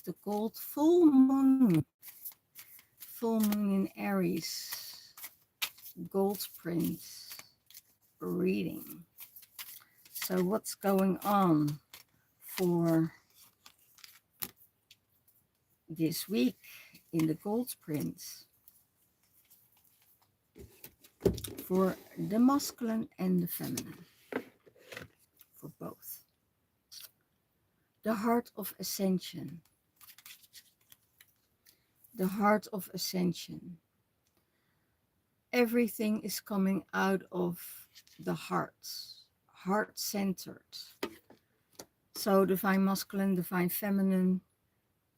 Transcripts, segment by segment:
the gold full moon in Aries, gold prince reading. So what's going on for this week in the gold prince for the masculine and the feminine, for both? The heart of ascension. The heart of ascension. Everything is coming out of the heart, heart-centered. So divine masculine, divine feminine,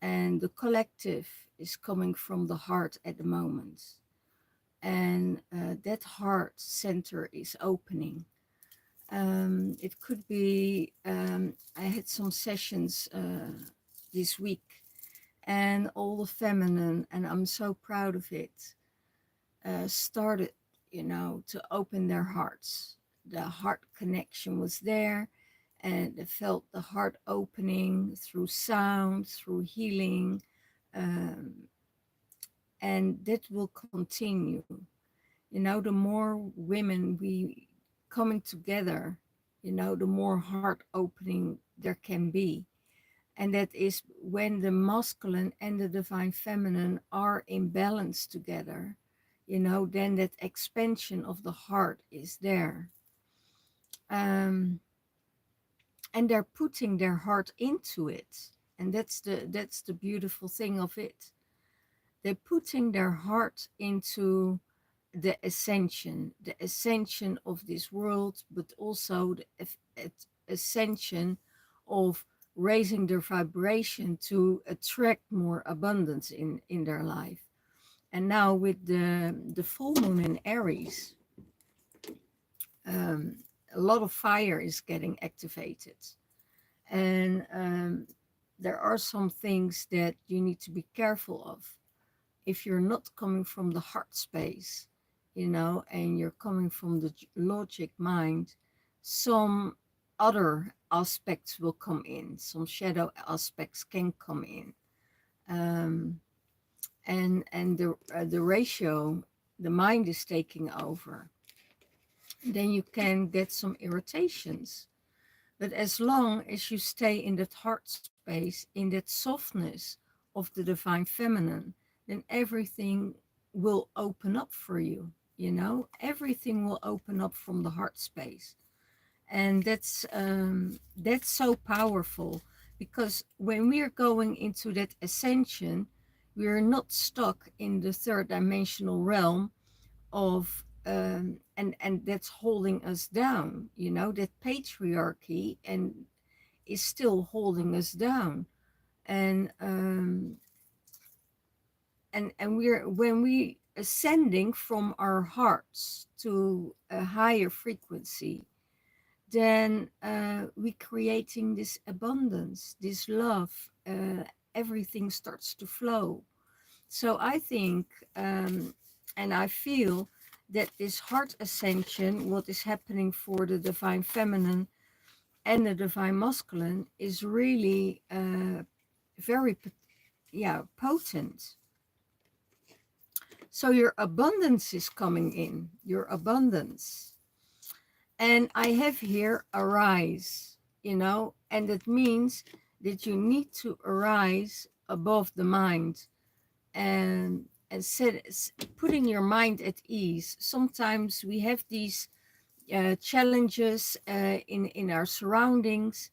and the collective is coming from the heart at the moment. And that heart center is opening. It could be, I had some sessions this week, and all the feminine, and I'm so proud of it, started, you know, to open their hearts. The heart connection was there, and they felt the heart opening through sound, through healing, and that will continue. You know, the more women we coming together, you know, the more heart opening there can be. And that is when the masculine and the divine feminine are in balance together, you know, then that expansion of the heart is there. And they're putting their heart into it. And that's the beautiful thing of it. They're putting their heart into the ascension of this world, but also the ascension of raising their vibration to attract more abundance in their life. And now with the full moon in Aries, a lot of fire is getting activated. And there are some things that you need to be careful of. If you're not coming from the heart space, you know, and you're coming from the logic mind, some other aspects will come in, some shadow aspects can come in. And the ratio, the mind is taking over. Then you can get some irritations. But as long as you stay in that heart space, in that softness of the divine feminine, then everything will open up for you. You know, everything will open up from the heart space. And that's so powerful, because when we're going into that ascension, we're not stuck in the third dimensional realm of and that's holding us down, you know, that patriarchy and is still holding us down. And we're, when we ascending from our hearts to a higher frequency, then we creating this abundance, this love, everything starts to flow. So I think and I feel that this heart ascension, what is happening for the divine feminine and the divine masculine, is really very potent. So your abundance is coming in, your abundance. And I have here arise, you know, and that means that you need to arise above the mind and putting your mind at ease. Sometimes we have these challenges in our surroundings,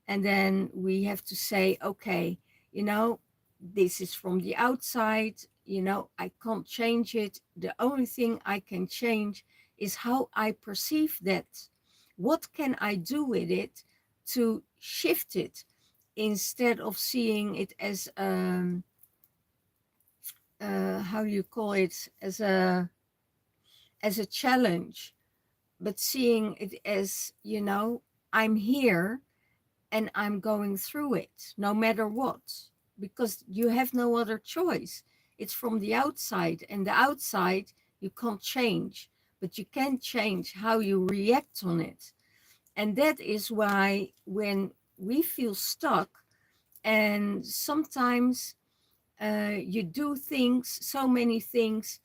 and then we have to say, okay, you know, this is from the outside, you know, I can't change it. The only thing I can change is how I perceive that. What can I do with it to shift it, instead of seeing it as how do you call it, as a challenge, but seeing it as, you know, I'm here and I'm going through it no matter what, because you have no other choice. It's from the outside, and the outside you can't change, but you can change how you react on it. And that is why when we feel stuck, And sometimes you do things, so many things,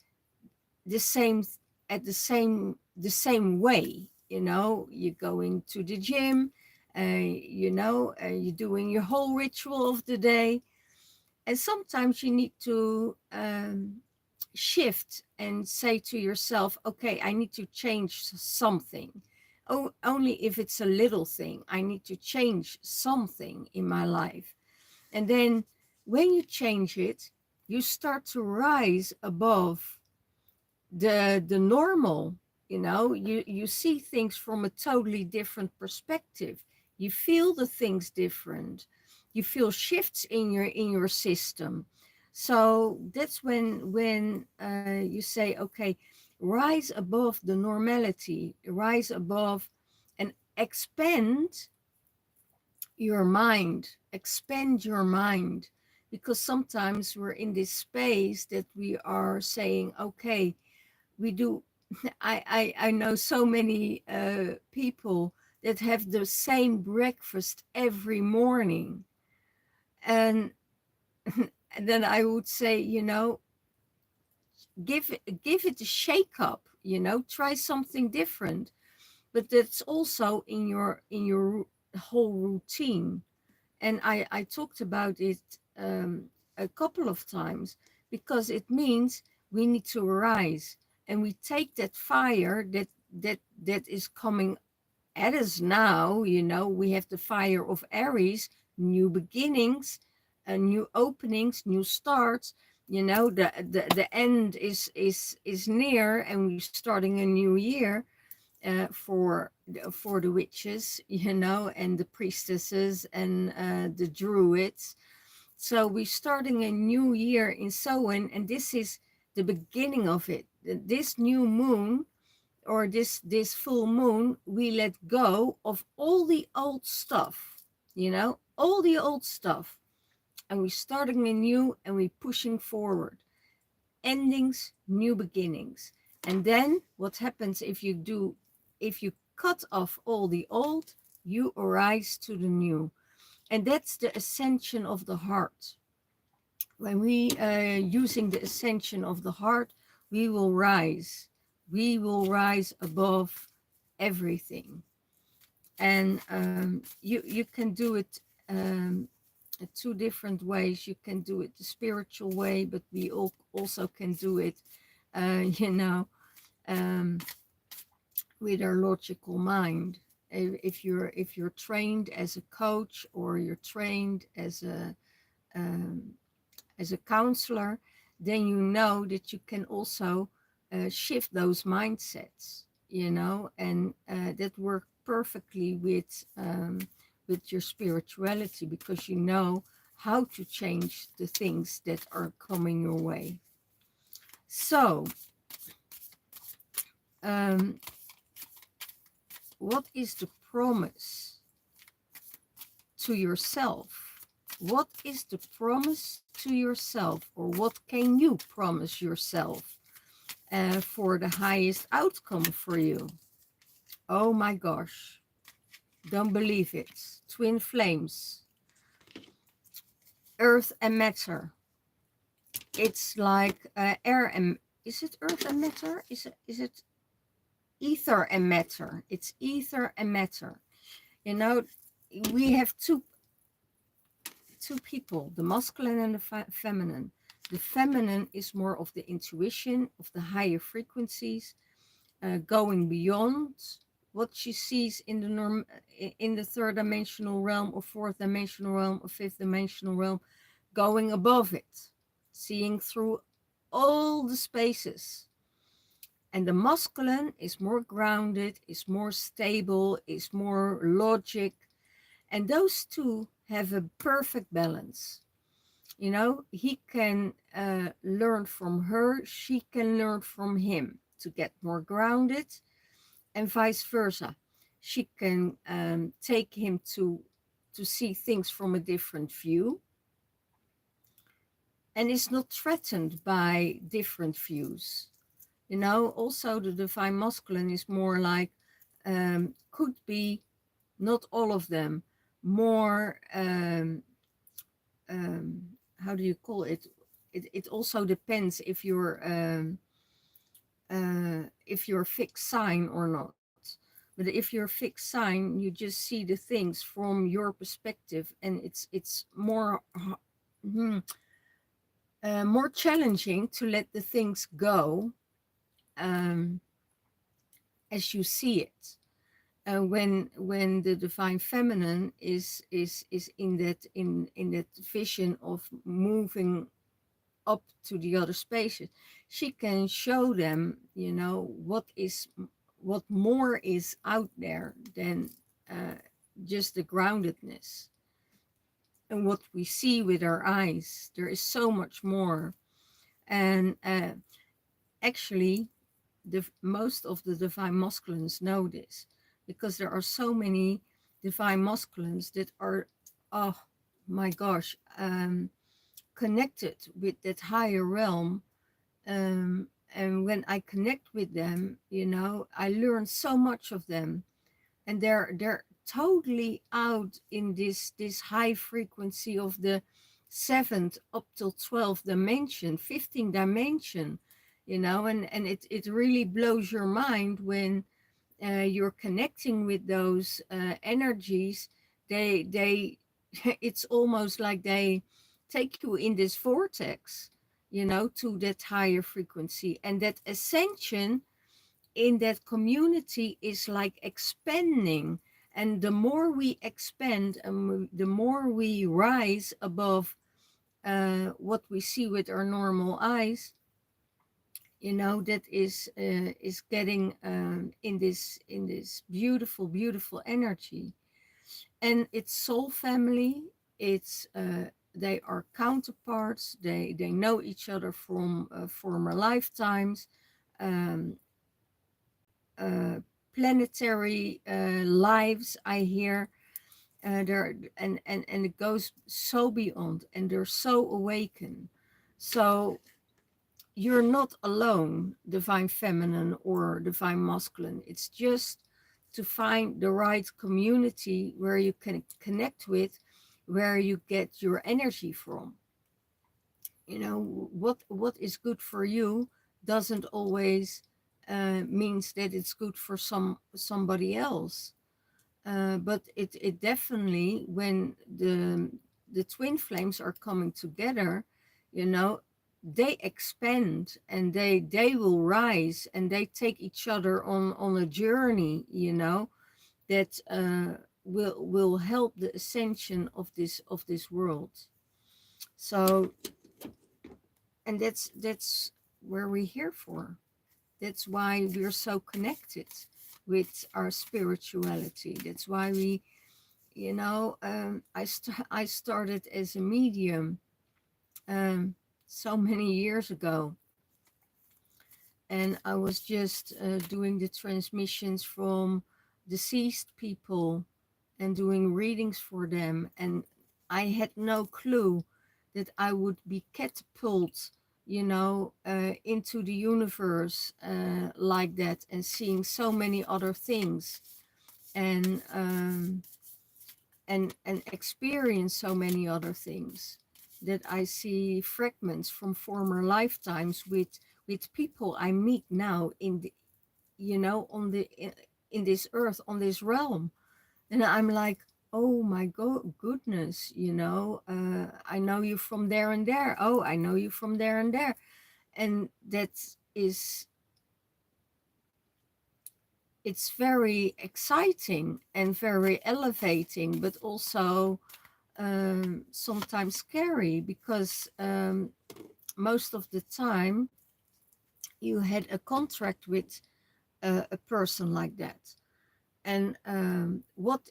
the same at the same way. You're going to the gym, you're doing your whole ritual of the day, and sometimes you need to shift and say to yourself, okay, I need to change something. Oh, only if it's a little thing. I need to change something in my life. And then when you change it, you start to rise above the normal. You see things from a totally different perspective. You feel the things different. You feel shifts in your system. So that's when you say, okay, rise above the normality, rise above, and expand your mind, because sometimes we're in this space that we are saying, okay, we do. I know so many people that have the same breakfast every morning, and, and then I would say, give it a shake up, try something different. But that's also in your whole routine. And I talked about it a couple of times, because it means we need to arise, and we take that fire that is coming at us now. We have the fire of Aries, new beginnings, new openings, new starts. The end is near, and we're starting a new year, for the witches, and the priestesses, and the druids. So we're starting a new year in Samhain, and this is the beginning of it. This new moon, or this full moon, we let go of all the old stuff, all the old stuff, and we're starting anew, and we're pushing forward. Endings, new beginnings. And then what happens if you cut off all the old, you arise to the new. And that's the ascension of the heart. When we are using the ascension of the heart, we will rise. We will rise above everything. And you can do it two different ways. You can do it the spiritual way, but we also can do it, um, with our logical mind. If you're trained as a coach, or you're trained um, as a counselor, then you know that you can also shift those mindsets, and that work perfectly with your spirituality, because you know how to change the things that are coming your way. So, um, what is the promise to yourself? What is the promise to yourself, or what can you promise yourself for the highest outcome for you? Oh my gosh, don't believe it. Twin flames, earth and matter. It's like air and, is it earth and matter? Is it ether and matter? It's ether and matter. We have two people, the masculine and the feminine. The feminine is more of the intuition, of the higher frequencies, going beyond what she sees in the in the third dimensional realm, or fourth dimensional realm, or fifth dimensional realm, going above it, seeing through all the spaces. And the masculine is more grounded, is more stable, is more logic. And those two have a perfect balance. He can learn from her, she can learn from him to get more grounded, and vice versa. She can take him to see things from a different view, and is not threatened by different views. Also the divine masculine is more like, could be, not all of them, more how do you call it? It also depends if you're a fixed sign or not. But if you're a fixed sign, you just see the things from your perspective, and it's more hmm, more challenging to let the things go um, as you see it. When the divine feminine is in that vision of moving up to the other spaces, she can show them, what more is out there than uh, just the groundedness and what we see with our eyes. There is so much more, and actually, most of the divine masculines know this, because there are so many divine masculines that are, oh my gosh, connected with that higher realm. And when I connect with them, I learn so much of them, and they're totally out in this high frequency of the seventh up till 12th dimension, 15th dimension, and it really blows your mind when you're connecting with those energies. They it's almost like they take you in this vortex, to that higher frequency, and that ascension in that community is like expanding. And the more we expand, and the more we rise above what we see with our normal eyes, that is getting in this beautiful energy. And it's soul family. It's they are counterparts. They know each other from former lifetimes. um, uh, Planetary lives, I hear. There and it goes so beyond, and they're so awakened. So you're not alone, divine feminine or divine masculine. It's just to find the right community where you can connect with, where you get your energy from. What is good for you doesn't always means that it's good for somebody else. But it definitely, when the twin flames are coming together, you know they expand, and they will rise, and they take each other on a journey, that will help the ascension of this world. So, and that's where we're here for. That's why we're so connected with our spirituality. That's why I started as a medium so many years ago, and I was just doing the transmissions from deceased people and doing readings for them, and I had no clue that I would be catapulted, into the universe like that, and seeing so many other things, and experience so many other things, that I see fragments from former lifetimes with people I meet now in the, on the in this earth, on this realm. And I'm like, oh my goodness, I know you from there and there. Oh, I know you from there and there. And that is, it's very exciting and very elevating, but also sometimes scary, because most of the time you had a contract with a person like that. And what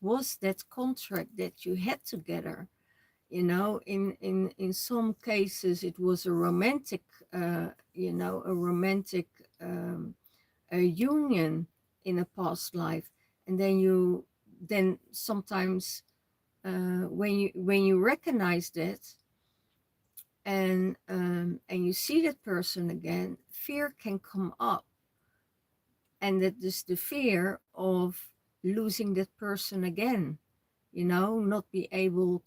was that contract that you had together? In some cases it was a romantic, a romantic a union in a past life. And then sometimes when you recognize that, and you see that person again, fear can come up. And that is the fear of losing that person again, not be able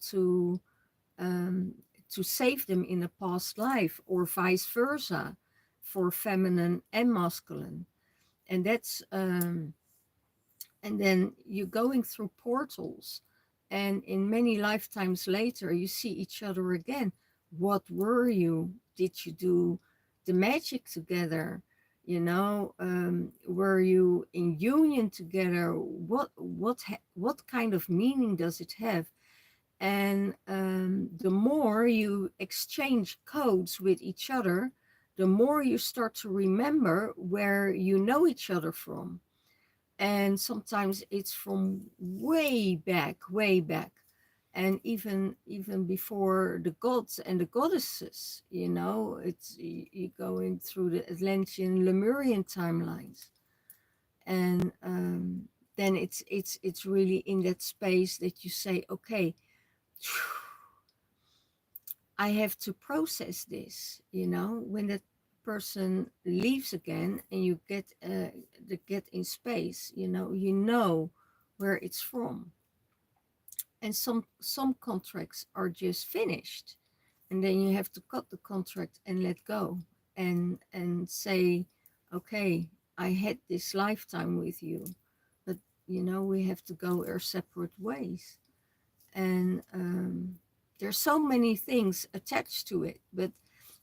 um, to save them in a past life, or vice versa, for feminine and masculine. And that's and then you're going through portals, and in many lifetimes later you see each other again. What were you? Did you do the magic together? Were you in union together? What kind of meaning does it have? And the more you exchange codes with each other, the more you start to remember where you know each other from. And sometimes it's from way back, and even before the gods and the goddesses. It's you going through the Atlantean, Lemurian timelines. And then it's really in that space that you say, okay, I have to process this. When that person leaves again, and you get in space, you know where it's from. And some contracts are just finished, and then you have to cut the contract and let go, and say, okay, I had this lifetime with you, but we have to go our separate ways. And there's so many things attached to it, but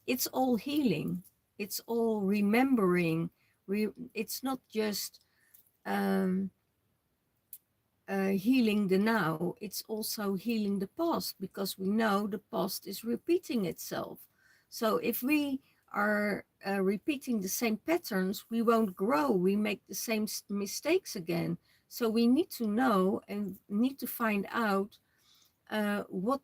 it's all healing. It's all remembering. It's not just um, healing the now, it's also healing the past, because we know the past is repeating itself. So if we are repeating the same patterns, we won't grow. We make the same mistakes again. So we need to know and need to find out what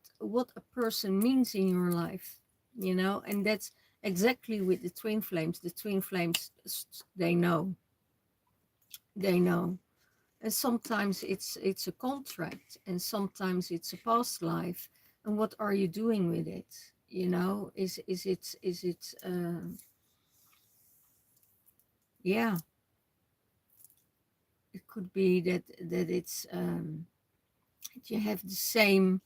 a person means in your life, and that's exactly with the twin flames. The twin flames, they know. And sometimes it's a contract, and sometimes it's a past life. And what are you doing with it? Is it yeah, it could be that it's that you have the same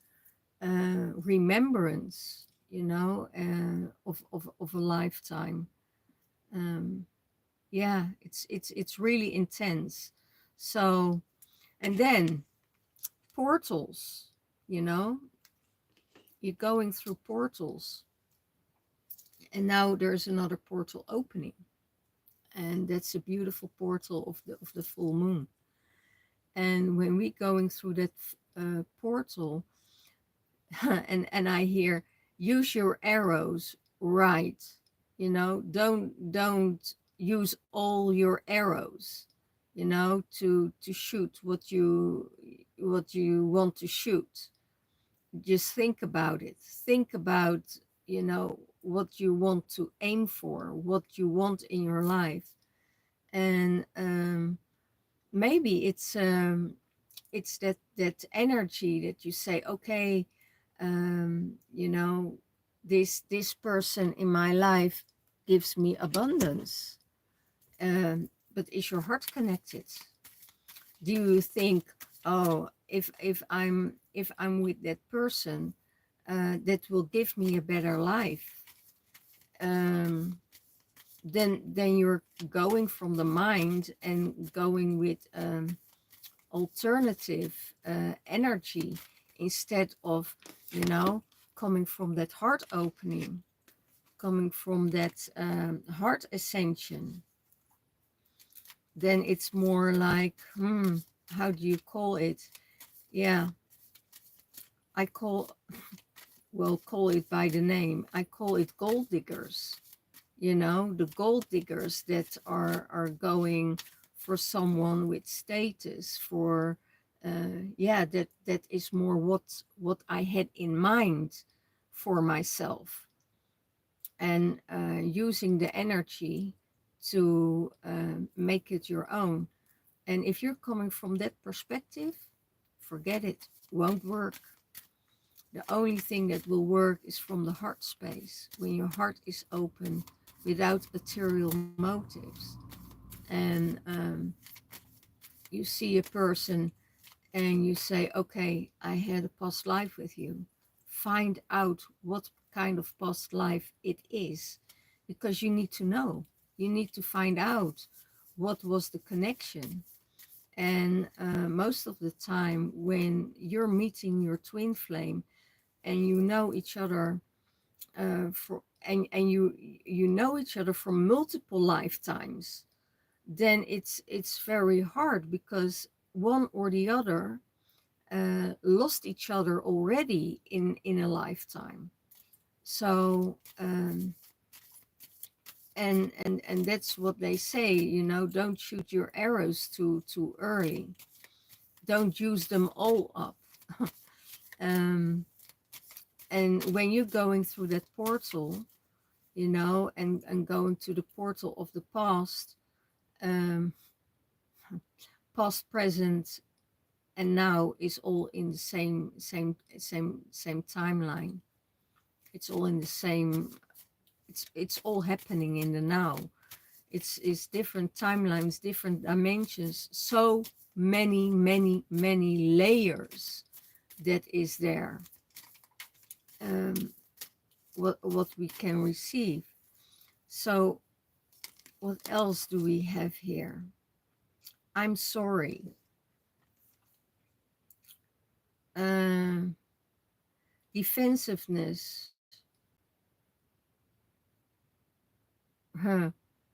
remembrance, of a lifetime. um yeah, it's really intense. So, and then portals, you know you're going through portals, and now there's another portal opening, and that's a beautiful portal of the full moon. And when we going through that portal, and I hear, use your arrows right. Don't use all your arrows, to shoot what you want to shoot. Just think about it. Think about, what you want to aim for, what you want in your life. And maybe it's that energy that you say, okay, um, you know, this person in my life gives me abundance. But is your heart connected? Do you think, oh, if I'm with that person, that will give me a better life? Um, then you're going from the mind and going with alternative energy, instead of, coming from that heart opening, coming from that heart ascension. Then it's more like, how do you call it? Yeah, I call it by the name. I call it gold diggers. The gold diggers that are going for someone with status, for that is more what I had in mind for myself, and using the energy to make it your own. And if you're coming from that perspective, forget it, won't work. The only thing that will work is from the heart space, when your heart is open, without material motives. And you see a person, and you say, okay, I had a past life with you. Find out what kind of past life it is, because you need to know. You need to find out what was the connection. And most of the time, when you're meeting your twin flame and you know each other and you know each other for multiple lifetimes, then it's very hard, because one or the other lost each other already in a lifetime. So and that's what they say, don't shoot your arrows too early. Don't use them all up. um, and when you're going through that portal, and going to the portal of the past, um, past, present, and now is all in the same timeline. It's all in the same. It's all happening in the now. It's different timelines, different dimensions. So many layers that is there. What we can receive. So what else do we have here? I'm sorry. Um, Defensiveness.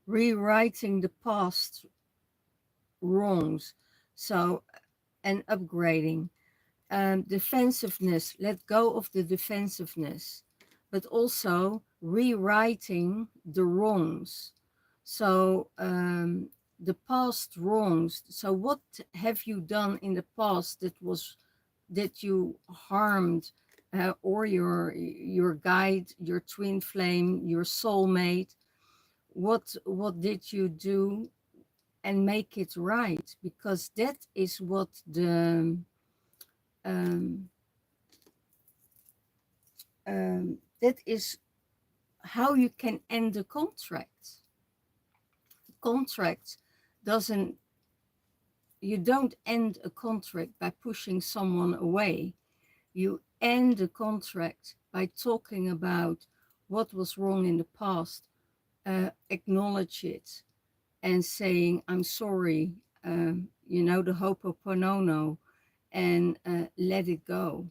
Rewriting the past wrongs. So, and upgrading. Defensiveness, let go of the defensiveness, but also rewriting the wrongs. So, the past wrongs. So, what have you done in the past that you harmed, or your guide, your twin flame, your soulmate? What did you do, and make it right? Because that is what um, that is how you can end a contract. Contract doesn't, you don't end a contract by pushing someone away. You end a contract by talking about what was wrong in the past, acknowledge it, and saying, I'm sorry, the hopoponono, and let it go.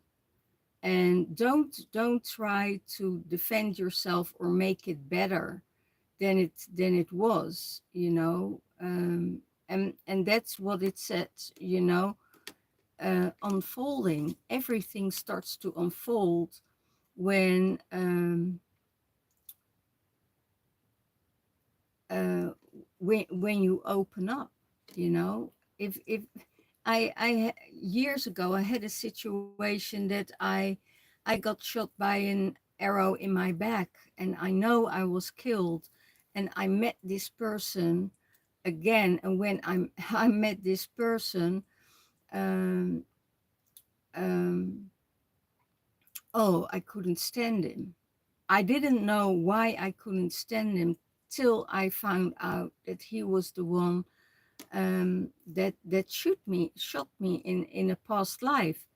And don't try to defend yourself or make it better than it was, and that's what it said, unfolding. Everything starts to unfold when uh, when you open up, if I years ago I had a situation that I got shot by an arrow in my back, and I know I was killed, and I met this person again, and when I met this person, um, um, oh, I couldn't stand him. I didn't know why I couldn't stand him till I found out that he was the one that shot me in a past life.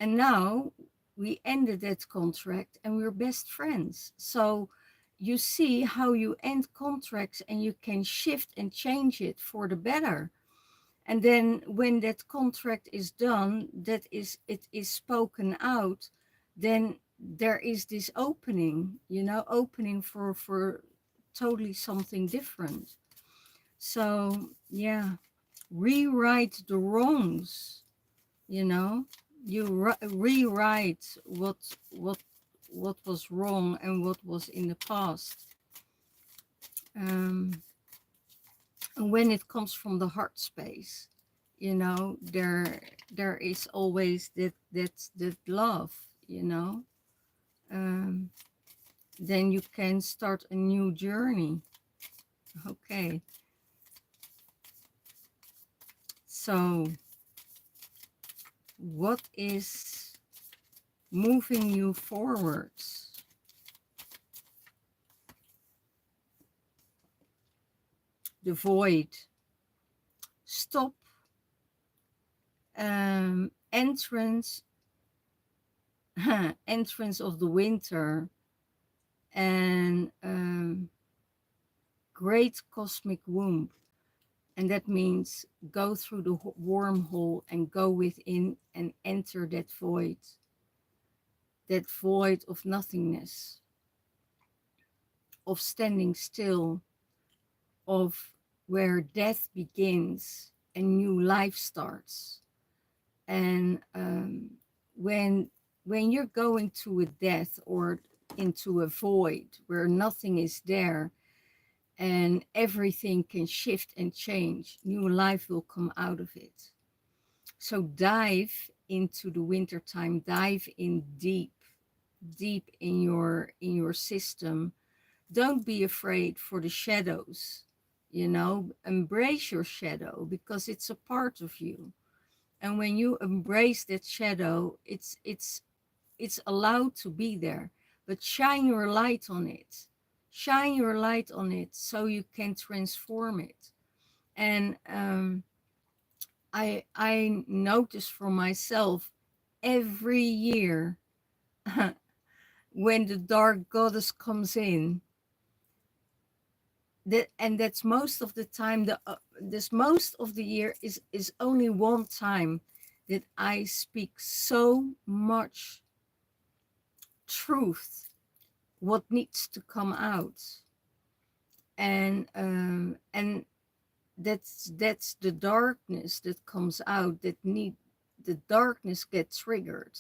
And now we ended that contract and we're best friends. So you see how you end contracts and you can shift and change it for the better. And then when that contract is done, it is spoken out, then there is this opening, opening for totally something different. So yeah, rewrite the wrongs, you know you rewrite what was wrong and what was in the past. um, and when it comes from the heart space, there is always that love, um, then you can start a new journey. Okay, so what is moving you forwards? The void. Stop entrance entrance of the winter, and great cosmic womb. And that means go through the wormhole and go within and enter that void of nothingness, of standing still, of where death begins and new life starts. And when you're going to a death or into a void where nothing is there and everything can shift and change, new life will come out of it. So dive into the wintertime, dive in deep, deep in your system. Don't be afraid for the shadows, embrace your shadow because it's a part of you. And when you embrace that shadow, it's allowed to be there, but shine your light on it. Shine your light on it so you can transform it. And I notice for myself every year when the dark goddess comes in, that's most of the time. This most of the year is only one time that I speak so much truth, what needs to come out, and that's the darkness that comes out, the darkness gets triggered,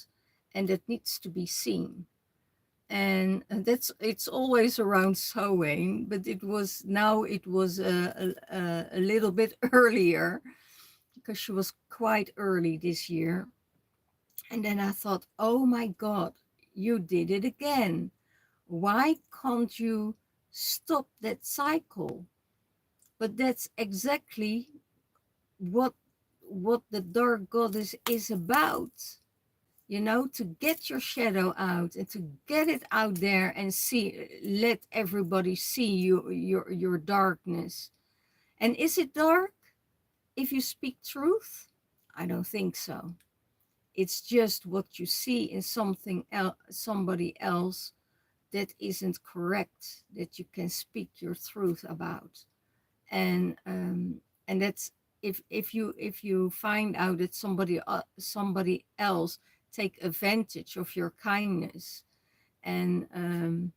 and that needs to be seen. And it's always around sewing, but it was a little bit earlier because she was quite early this year. And then I thought, oh my God, you did it again. Why can't you stop that cycle? But that's exactly what the dark goddess is about. To get your shadow out and to get it out there and let everybody see your darkness. And is it dark if you speak truth? I don't think so. It's just what you see in somebody else that isn't correct, that you can speak your truth about. And that's if you find out that somebody else take advantage of your kindness, and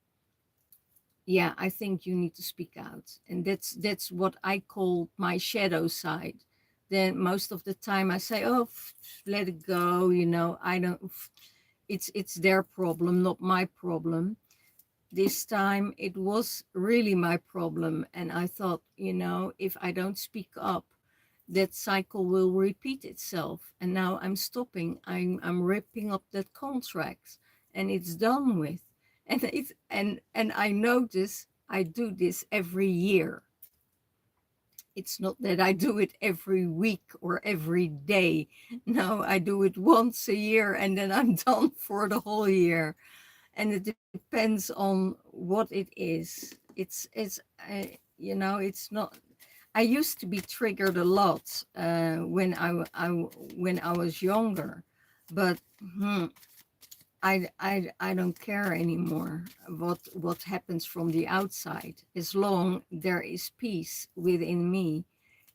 yeah, I think you need to speak out. And that's what I call my shadow side. Then most of the time I say, oh, let it go, I don't, it's their problem, not my problem. This time it was really my problem, and I thought, if I don't speak up, that cycle will repeat itself. And now I'm stopping. I'm ripping up that contract, and it's done with. And I notice I do this every year. It's not that I do it every week or every day. No, I do it once a year, and then I'm done for the whole year. And it depends on what it is. It's not. I used to be triggered a lot when I was younger, but I don't care anymore what happens from the outside, as long there is peace within me.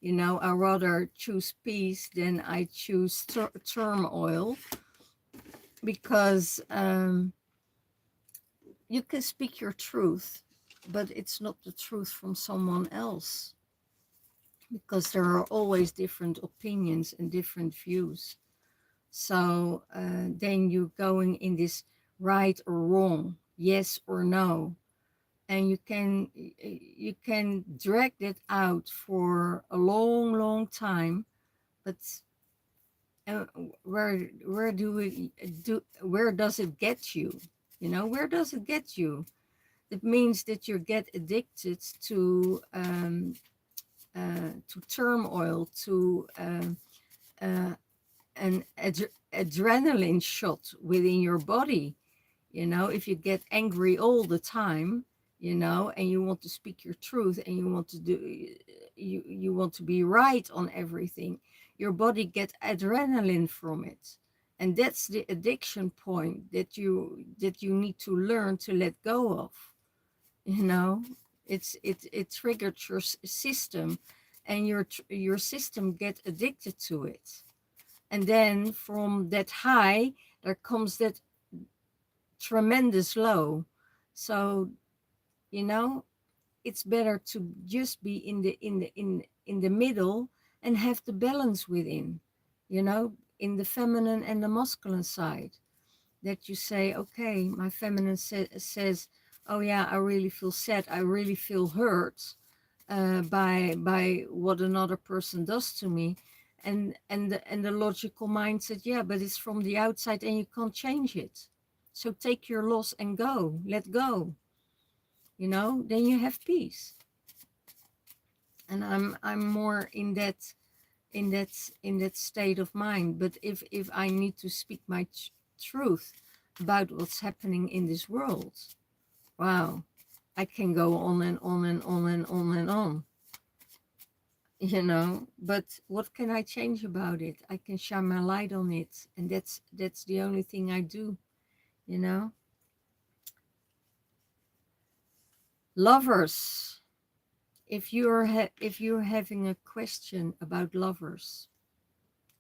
I rather choose peace than I choose turmoil, because you can speak your truth, but it's not the truth from someone else, because there are always different opinions and different views. So then you're going in this right or wrong, yes or no, and you can drag that out for a long, long time. But uh, where does it get you? Where does it get you? It means that you get addicted to turmoil, to an adrenaline shot within your body. If you get angry all the time, and you want to speak your truth, and you want to be right on everything, your body gets adrenaline from it. And that's the addiction point that you need to learn to let go of. You know, it triggers your system, and your system get addicted to it. And then from that high there comes that tremendous low. So, you know, it's better to just be in the middle and have the balance within, you know, in the feminine and the masculine side. That you say, okay, my feminine says, oh yeah, I really feel sad, I really feel hurt by what another person does to me. And the logical mind said, yeah, but it's from the outside and you can't change it. So take your loss and go, let go, you know, then you have peace. And I'm more in that state of mind. But if I need to speak my truth about what's happening in this world, wow, I can go on and on and on and on and on, you know. But what can I change about it? I can shine my light on it, and that's the only thing I do, you know. Lovers, if you're having a question about lovers,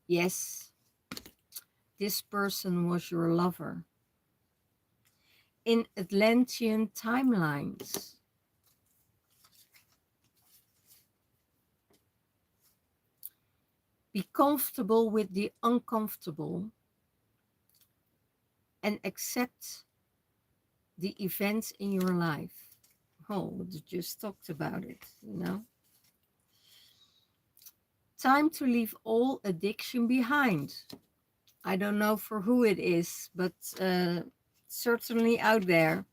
yes, this person was your lover. In Atlantean timelines, be comfortable with the uncomfortable and accept the events in your life. Oh, we just talked about it, you know. Time to leave all addiction behind. I don't know for who it is, but certainly out there.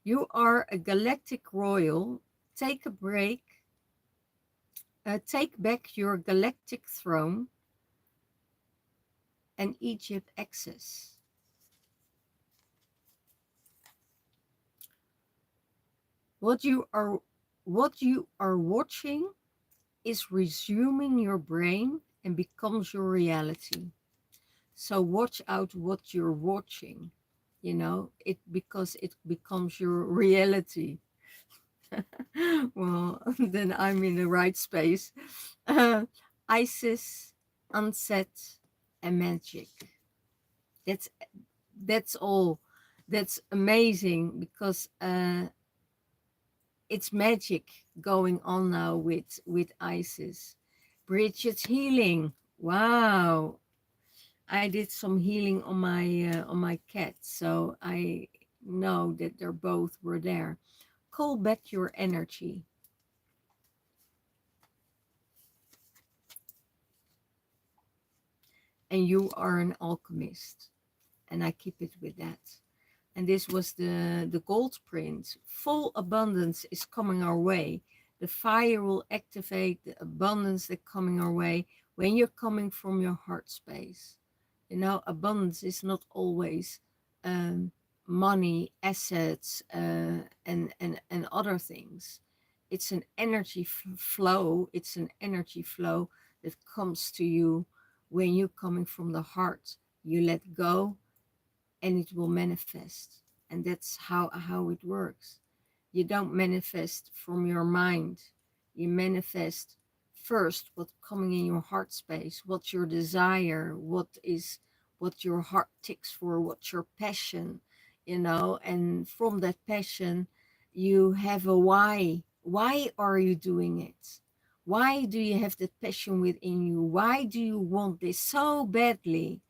You are a galactic royal. Take a break. Take back your galactic throne and Egypt access. What you are watching is resuming your brain and becomes your reality. So watch out what you're watching, you know, it because it becomes your reality. Well, then I'm in the right space. Isis, Unset, and Magic. That's that's all. That's amazing because it's magic going on now with Isis. Bridget's healing. Wow. I did some healing on my cat, so I know that they're both were there. Call back your energy. And you are an alchemist. And I keep it with that. And this was the gold print. Full abundance is coming our way. The fire will activate the abundance that's coming our way when you're coming from your heart space. You know, abundance is not always money, assets, and other things. It's an energy flow. It's an energy flow that comes to you when you're coming from the heart. You let go and it will manifest. And that's how it works. You don't manifest from your mind. You manifest first what's coming in your heart space, what's your desire, what your heart ticks for, what's your passion, you know. And from that passion you have a why. Why are you doing it? Why do you have that passion within you? Why do you want this so badly,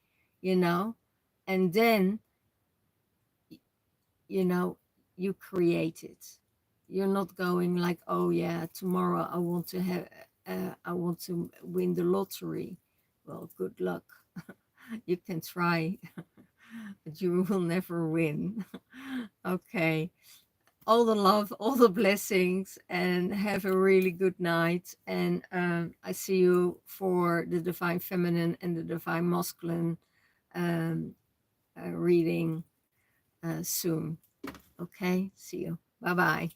you know? And then, you know, you create it. You're not going like, oh yeah, tomorrow I want to win the lottery. Well, good luck. You can try, but you will never win. Okay. All the love, all the blessings, and have a really good night. And I see you for the Divine Feminine and the Divine Masculine um, reading soon. Okay, see you. Bye bye.